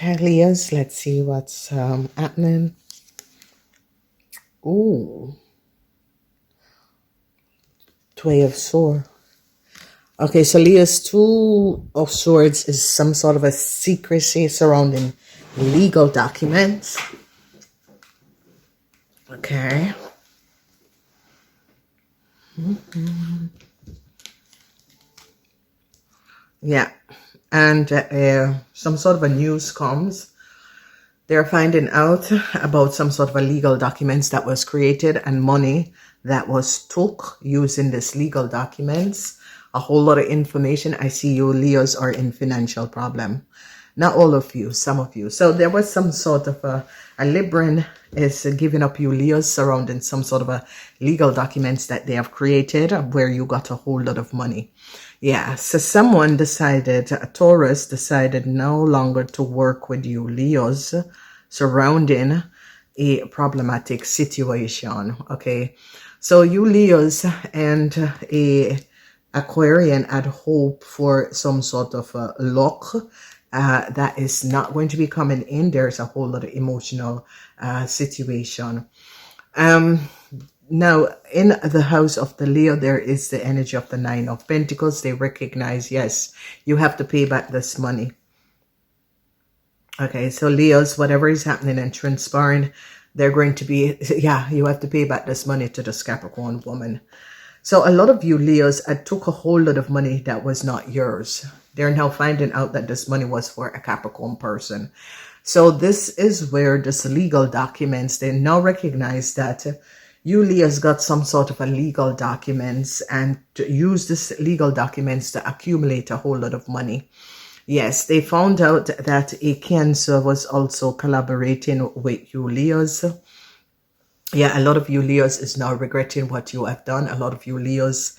Okay, Leos, let's see what's happening. Ooh, Two of Swords. Okay, so Leo's Two of Swords is some sort of a secrecy surrounding legal documents. Okay. Yeah. And some sort of a news comes. They're finding out about some sort of a legal documents that was created and money that was took using this legal documents. A whole lot of information. I see you Leos are in financial problem. Not all of you, some of you. So there was some sort of a Libran is giving up you Leos surrounding some sort of a legal documents that they have created where you got a whole lot of money. Yeah, so someone decided, a Taurus decided no longer to work with you Leos surrounding a problematic situation. Okay, so you Leos and a Aquarian had hope for some sort of luck that is not going to be coming in. There's a whole lot of emotional situation. Now, in the house of the Leo, there is the energy of the Nine of Pentacles. They recognize, yes, you have to pay back this money. Okay, so Leos, whatever is happening and transpiring, they're going to be, yeah, you have to pay back this money to this Capricorn woman. So a lot of you Leos took a whole lot of money that was not yours. They're now finding out that this money was for a Capricorn person. So this is where this legal documents, they now recognize that you Leos got some sort of a legal documents and to use this legal documents to accumulate a whole lot of money. Yes, they found out that a Cancer was also collaborating with you Leos. Yeah, a lot of you Leos is now regretting what you have done. A lot of you Leos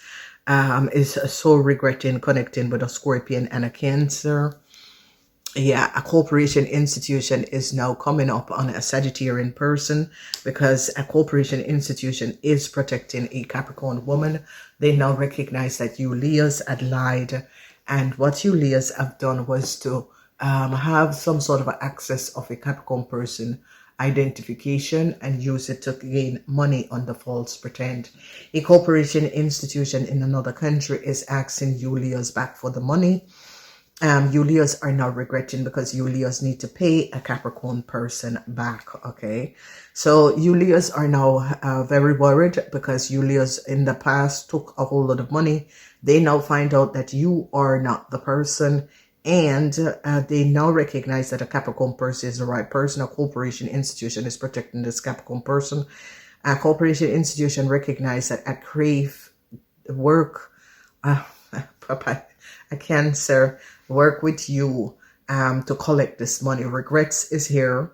is so regretting connecting with a Scorpion and a Cancer. Yeah, a corporation institution is now coming up on a Sagittarian person because a corporation institution is protecting a Capricorn woman. They now recognize that you Leos had lied, and what you Leos have done was to have some sort of access of a Capricorn person identification and use it to gain money under false pretend. A corporation institution in another country is asking you Leos back for the money. You Leos are now regretting because you Leos need to pay a Capricorn person back. Okay, so you Leos are now very worried because you Leos in the past took a whole lot of money. They now find out that you are not the person, and they now recognize that a Capricorn person is the right person. A corporation institution is protecting this Capricorn person. A corporation institution recognize that a crave work a Cancer work with you to collect this money. Regrets is here.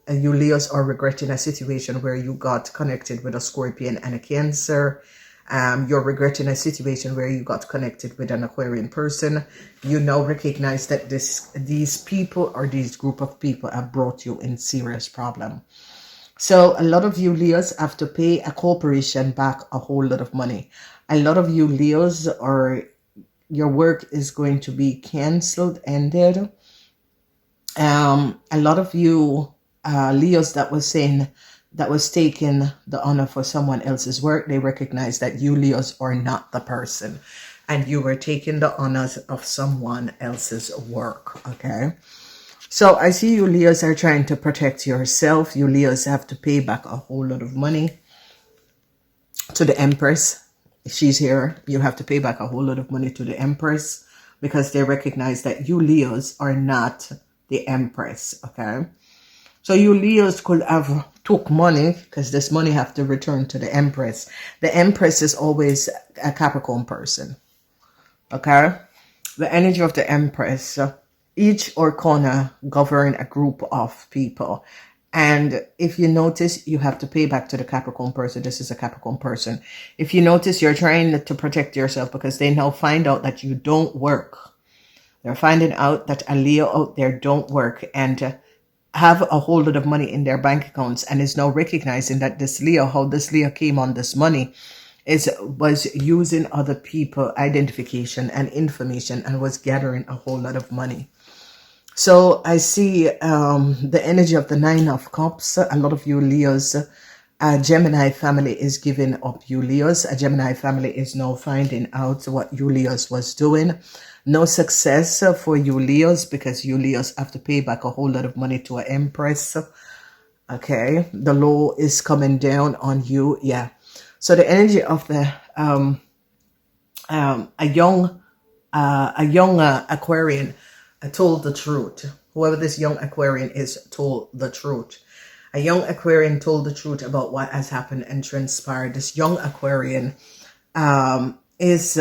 You Leos are regretting a situation where you got connected with a Scorpion and a Cancer. You're regretting a situation where you got connected with an Aquarian person. You now recognize that these people or these group of people have brought you in serious problem. So a lot of you Leos have to pay a corporation back a whole lot of money. A lot of you Leos are, your work is going to be canceled, ended. A lot of you Leos that was saying that was taking the honor for someone else's work, they recognize that you Leos are not the person and you were taking the honors of someone else's work. Okay, so I see you Leos are trying to protect yourself. You Leos have to pay back a whole lot of money to the Empress. She's here. You have to pay back a whole lot of money to the Empress because they recognize that you Leos are not the Empress. Okay, so you Leos could have took money because this money have to return to the Empress. The Empress is always a Capricorn person. Okay, the energy of the Empress, each arcana govern a group of people. And if you notice, you have to pay back to the Capricorn person. This is a Capricorn person. If you notice, you're trying to protect yourself because they now find out that you don't work. They're finding out that a Leo out there don't work and have a whole lot of money in their bank accounts, and is now recognizing that this Leo, how this Leo came on this money, was using other people identification and information and was gathering a whole lot of money. So I see the energy of the Nine of Cups. A lot of you Leos, a Gemini family is giving up you Leos. A Gemini family is now finding out what you Leos was doing. No success for you Leos because you Leos have to pay back a whole lot of money to an Empress. Okay, the law is coming down on you. Yeah. So the energy of the a young Aquarian told the truth. Whoever this young Aquarian is told the truth. A young Aquarian told the truth about what has happened and transpired. This young Aquarian is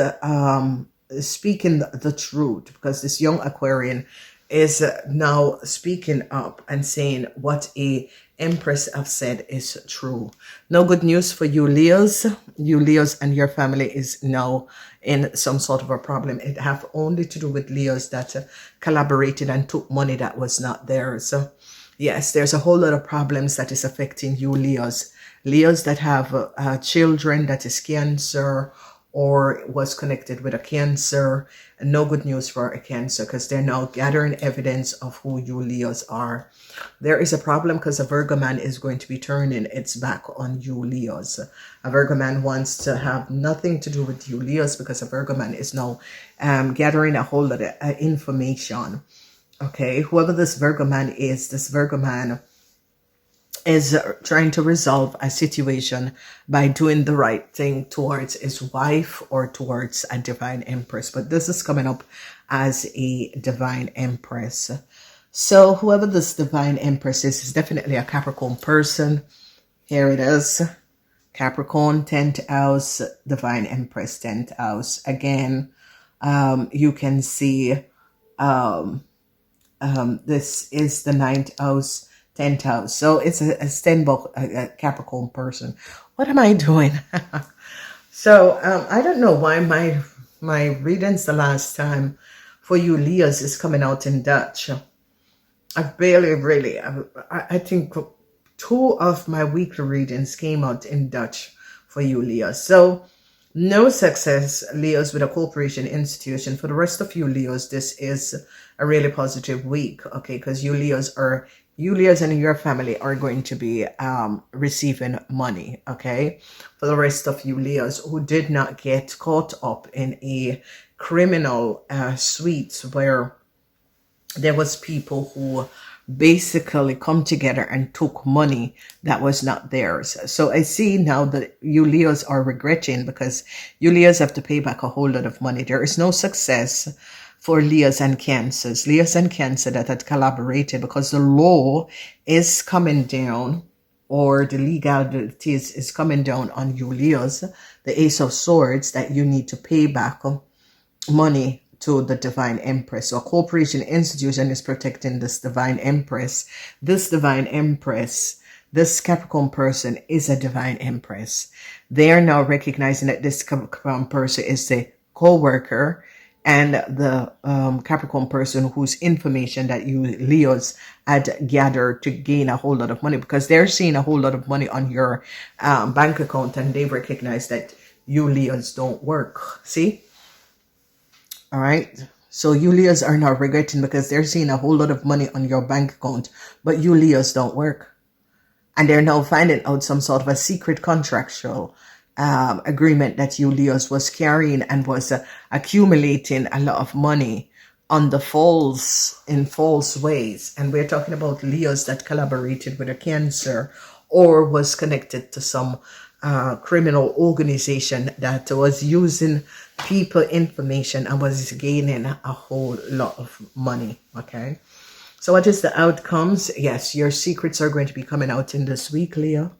speaking the truth, because this young Aquarian is now speaking up and saying what a Empress have said is true. No good news for you Leos. You Leos and your family is now in some sort of a problem. It have only to do with Leos that collaborated and took money that was not theirs. So yes, there's a whole lot of problems that is affecting you Leos. Leos that have children that is Cancer or was connected with a Cancer. No good news for a Cancer, because they're now gathering evidence of who you Leos are. There is a problem because a Virgo man is going to be turning its back on you Leos. A Virgo man wants to have nothing to do with you Leos because a Virgo man is now gathering a whole lot of information. Okay, whoever this Virgo man is, this Virgo man is trying to resolve a situation by doing the right thing towards his wife or towards a divine Empress. But this is coming up as a divine Empress. So whoever this divine Empress is definitely a Capricorn person. Here it is. Capricorn, 10th house, divine Empress, 10th house. Again, you can see this is the 9th house, 10th house. So it's a Stenbock, a Capricorn person. What am I doing? So I don't know why my readings the last time for you Leos is coming out in Dutch. I've barely really, I think 2 of my weekly readings came out in Dutch for you Leos. So no success, Leos, with a corporation institution. For the rest of you Leos, this is a really positive week, okay? Because you Leos and your family are going to be receiving money, okay? For the rest of you Leos who did not get caught up in a criminal suite where there was people who basically come together and took money that was not theirs. So I see now that you Leos are regretting because you Leos have to pay back a whole lot of money. There is no success for Leos and Cancers. Leos and Cancer that had collaborated because the law is coming down, or the legalities is coming down on you Leos. The Ace of Swords, that you need to pay back money to the divine Empress. So a corporation institution is protecting this divine Empress. This divine Empress, this Capricorn person is a divine Empress. They are now recognizing that this Capricorn person is the co-worker and the Capricorn person whose information that you Leos had gathered to gain a whole lot of money, because they're seeing a whole lot of money on your bank account, and they recognize that you Leos don't work. See? All right. So you Leos are now regretting because they're seeing a whole lot of money on your bank account, but you Leos don't work. And they're now finding out some sort of a secret contractual agreement that you Leos was carrying and was accumulating a lot of money on the in false ways. And we're talking about Leos that collaborated with a Cancer or was connected to some criminal organization that was using people information and was gaining a whole lot of money. Okay, so what is the outcomes? Yes, your secrets are going to be coming out in this week, Leo.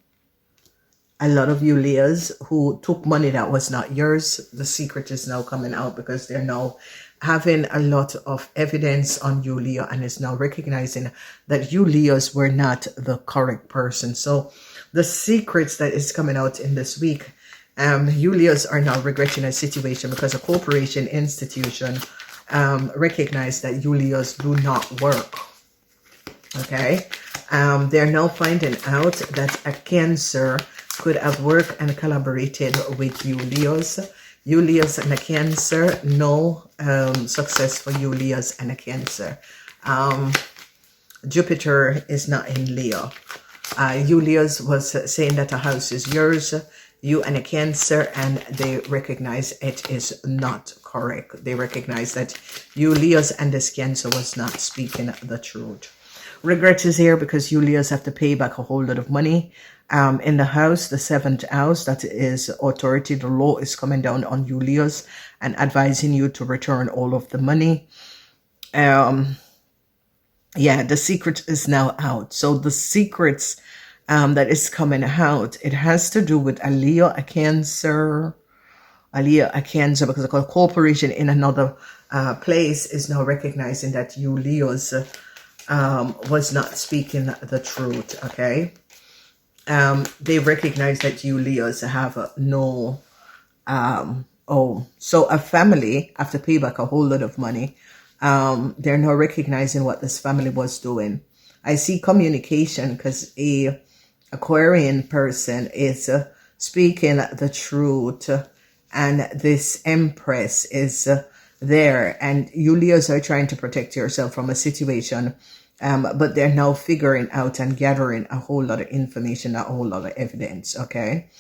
A lot of you Leos who took money that was not yours, the secret is now coming out because they're now having a lot of evidence on you, Leo, and is now recognizing that you Leos were not the correct person. So the secrets that is coming out in this week, you Leos are now regretting a situation because a corporation institution recognize that you Leos do not work. Okay, they're now finding out that a Cancer could have worked and collaborated with you Leos. You Leos and a Cancer, no success for you Leos and a Cancer. Jupiter is not in Leo. You Leos was saying that a house is yours, you and a Cancer, and they recognize it is not correct. They recognize that you Leos and this Cancer was not speaking the truth. Regret is here because you Leos have to pay back a whole lot of money. In the house, the 7th house, that is authority. The law is coming down on you Leos and advising you to return all of the money. Yeah, the secret is now out. So the secrets that is coming out, it has to do with a Leo, a Cancer, because a corporation in another place is now recognizing that you Leos was not speaking the truth, okay? They recognize that you Leos have no, so a family have to pay back a whole lot of money. They're not recognizing what this family was doing. I see communication because a Aquarian person is speaking the truth, and this Empress is there, and you Leos are trying to protect yourself from a situation, but they're now figuring out and gathering a whole lot of information, a whole lot of evidence, okay?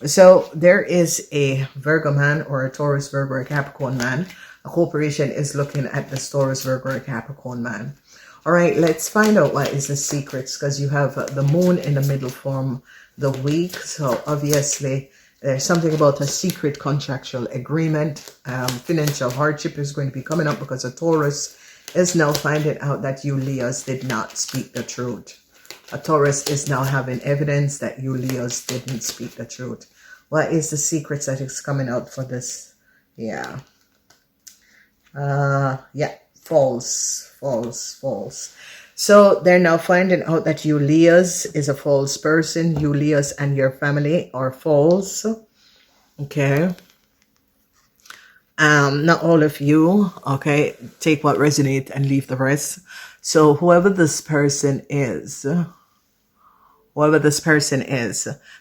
So there is a Virgo man or a Taurus, Virgo, or Capricorn man. A corporation is looking at the Taurus, Virgo, or Capricorn man. All right, let's find out what is the secrets, because you have the moon in the middle from the week. So obviously there's something about a secret contractual agreement. Financial hardship is going to be coming up because a Taurus is now finding out that you Leos did not speak the truth. A Taurus is now having evidence that you Leos didn't speak the truth. What is the secrets that is coming out for this? Yeah. False. So they're now finding out that you Leos is a false person. You Leos and your family are false. Okay. Not all of you. Okay. Take what resonates and leave the rest. So whoever this person is,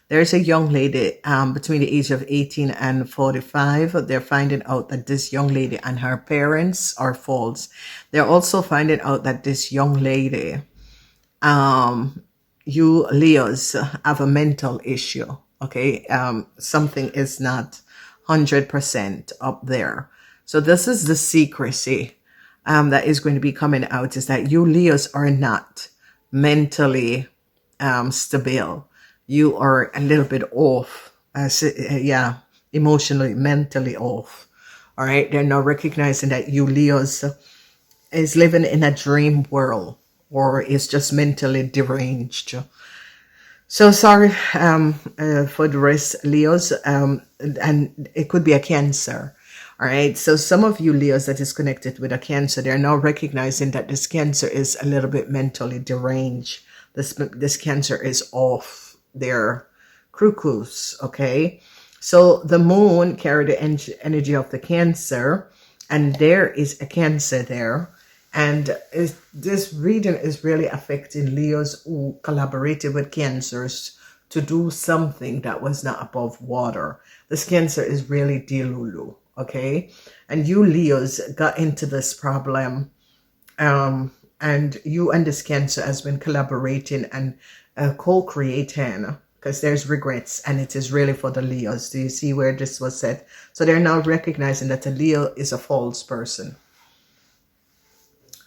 there's a young lady between the age of 18 and 45. They're finding out that this young lady and her parents are false. They're also finding out that this young lady, you Leos, have a mental issue. Okay, something is not 100% up there. So this is the secrecy that is going to be coming out, is that you Leos are not mentally stable. You are a little bit off, emotionally, mentally off. All right, they're now recognizing that you Leos is living in a dream world, or is just mentally deranged. So sorry for the rest, Leos, and it could be a Cancer. All right, so some of you Leos that is connected with a Cancer, they're now recognizing that this Cancer is a little bit mentally deranged. This Cancer is off their cuckoos, okay? So the moon carried the energy of the Cancer, and there is a Cancer there. And this reading is really affecting Leos who collaborated with Cancers to do something that was not above water. This Cancer is really delulu, okay? And you Leos got into this problem, and you and this Cancer has been collaborating and co-creating, because there's regrets, and it is really for the Leos. Do you see where this was said? So they're now recognizing that a Leo is a false person.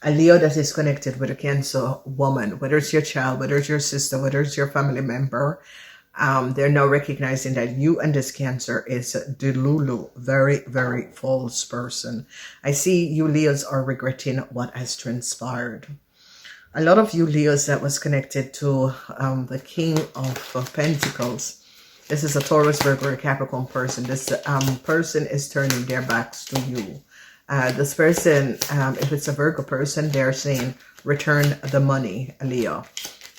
A Leo that is connected with a Cancer woman, whether it's your child, whether it's your sister, whether it's your family member, they're now recognizing that you and this Cancer is delulu, very, very false person. I see you Leos are regretting what has transpired. A lot of you Leos that was connected to the King of Pentacles. This is a Taurus, Virgo, or Capricorn person. This person is turning their backs to you. This person, if it's a Virgo person, they're saying, return the money, Leo.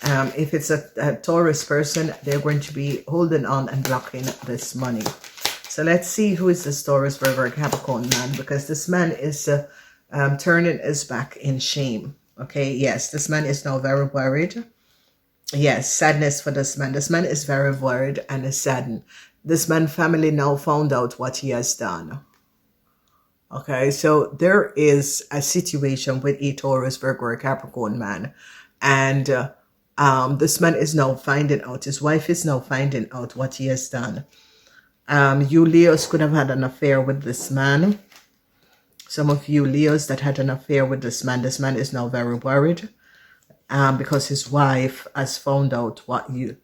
If it's a Taurus person, they're going to be holding on and blocking this money. So let's see who is this Taurus, Virgo, or Capricorn man, because this man is turning his back in shame. Okay, yes, this man is now very worried. Yes, sadness for this man. This man is very worried and is saddened. This man's family now found out what he has done. Okay, so there is a situation with a Taurus, Virgo, or Capricorn man, and this man is now finding out. His wife is now finding out what he has done. You Leos could have had an affair with this man. Some of you Leos that had an affair with this man is now very worried because his wife has found out what you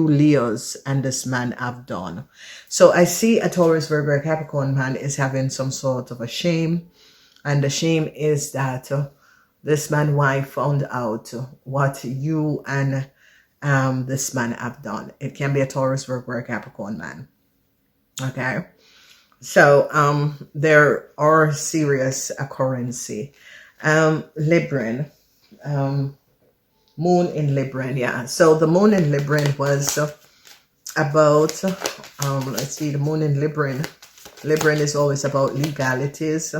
Leos and this man have done. So I see a Taurus, Virgo, Capricorn man is having some sort of a shame. And the shame is that this man wife found out what you and this man have done. It can be a Taurus, Virgo, or Capricorn man. Okay. So there are serious occurrences. Libran. Moon in Libran, yeah. So the moon in Libran was about, let's see, the moon in Libran. Libran is always about legalities,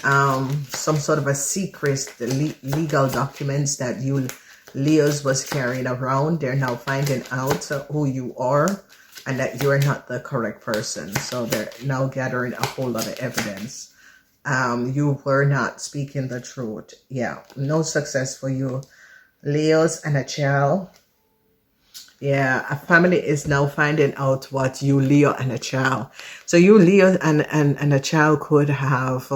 some sort of a secret legal documents that you Leos was carrying around. They're now finding out who you are and that you're not the correct person. So they're now gathering a whole lot of evidence. You were not speaking the truth. Yeah, no success for you. Leos and a child. Yeah, a family is now finding out what you Leo and a child. So you Leo and a child could have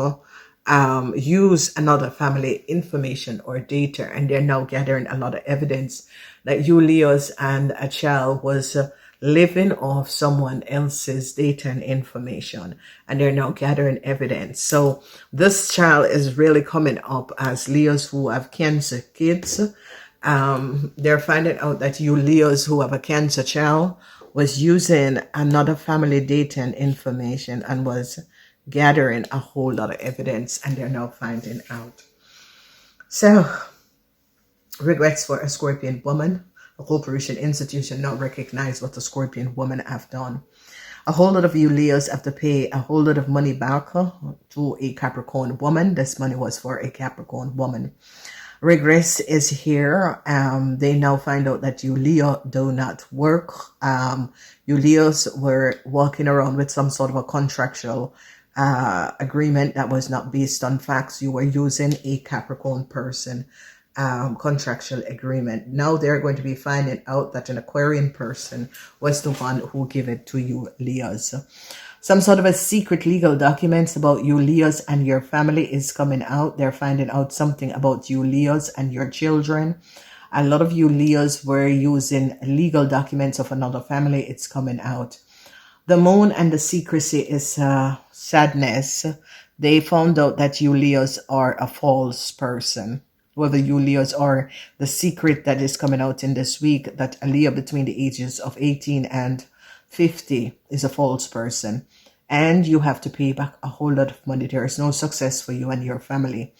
used another family information or data, and they're now gathering a lot of evidence that you Leos and a child was living off someone else's data and information, and they're now gathering evidence. So this child is really coming up as Leos who have Cancer kids. They're finding out that you Leos who have a Cancer child was using another family data and information and was gathering a whole lot of evidence, and they're now finding out. So regrets for a Scorpion woman. A corporation institution now recognize what the Scorpion woman have done. A whole lot of you Leos have to pay a whole lot of money back to a Capricorn woman. This money was for a Capricorn woman. Regress is here. They now find out that you Leo do not work. You Leos were walking around with some sort of a contractual agreement that was not based on facts. You were using a Capricorn person contractual agreement. Now they're going to be finding out that an Aquarian person was the one who gave it to you Leos. Some sort of a secret legal documents about you Leos and your family is coming out. They're finding out something about you Leos and your children. A lot of you Leos were using legal documents of another family. It's coming out. The moon and the secrecy is sadness. They found out that you Leos are a false person. Whether you Leos are the secret that is coming out in this week, that a Leo between the ages of 18 and 50 is a false person. And you have to pay back a whole lot of money. There is no success for you and your family.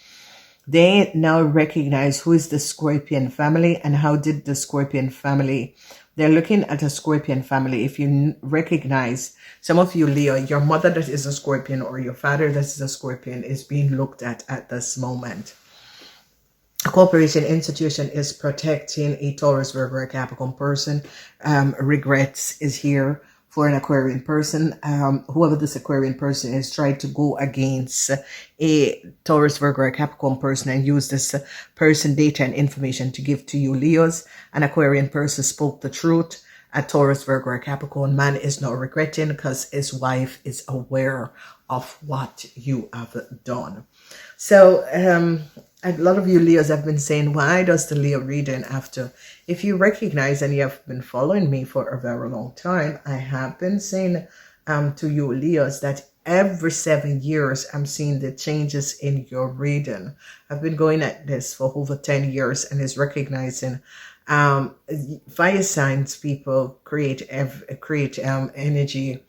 They now recognize who is the Scorpion family and how did the Scorpion family. They're looking at a Scorpion family. If you recognize, some of you Leo, your mother that is a Scorpion or your father that is a Scorpion is being looked at this moment. A corporation institution is protecting a Taurus, Virgo, or Capricorn person. Regrets is here for an Aquarian person. Whoever this Aquarian person is tried to go against a Taurus, Virgo, or Capricorn person and use this person data and information to give to you Leos. An Aquarian person spoke the truth. A Taurus, Virgo, or Capricorn man is now regretting because his wife is aware of what you have done. So a lot of you Leos have been saying, why does the Leo reading have to? If you recognize and you have been following me for a very long time, I have been saying to you Leos that every 7 years I'm seeing the changes in your reading. I've been going at this for over 10 years and is recognizing fire signs people create energy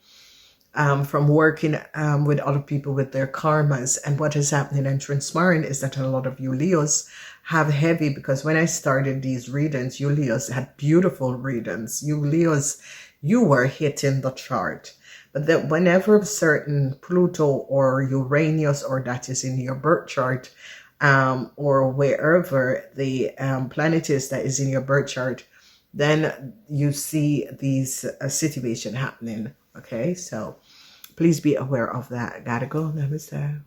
from working with other people with their karmas. And what is happening and transpiring is that a lot of you Leos have heavy, because when I started these readings, you Leos had beautiful readings. You Leos, you were hitting the chart. But that whenever certain Pluto or Uranus or that is in your birth chart, or wherever the planet is that is in your birth chart, then you see these situation happening. Okay, so Please be aware of that. Gotta go. Namaste.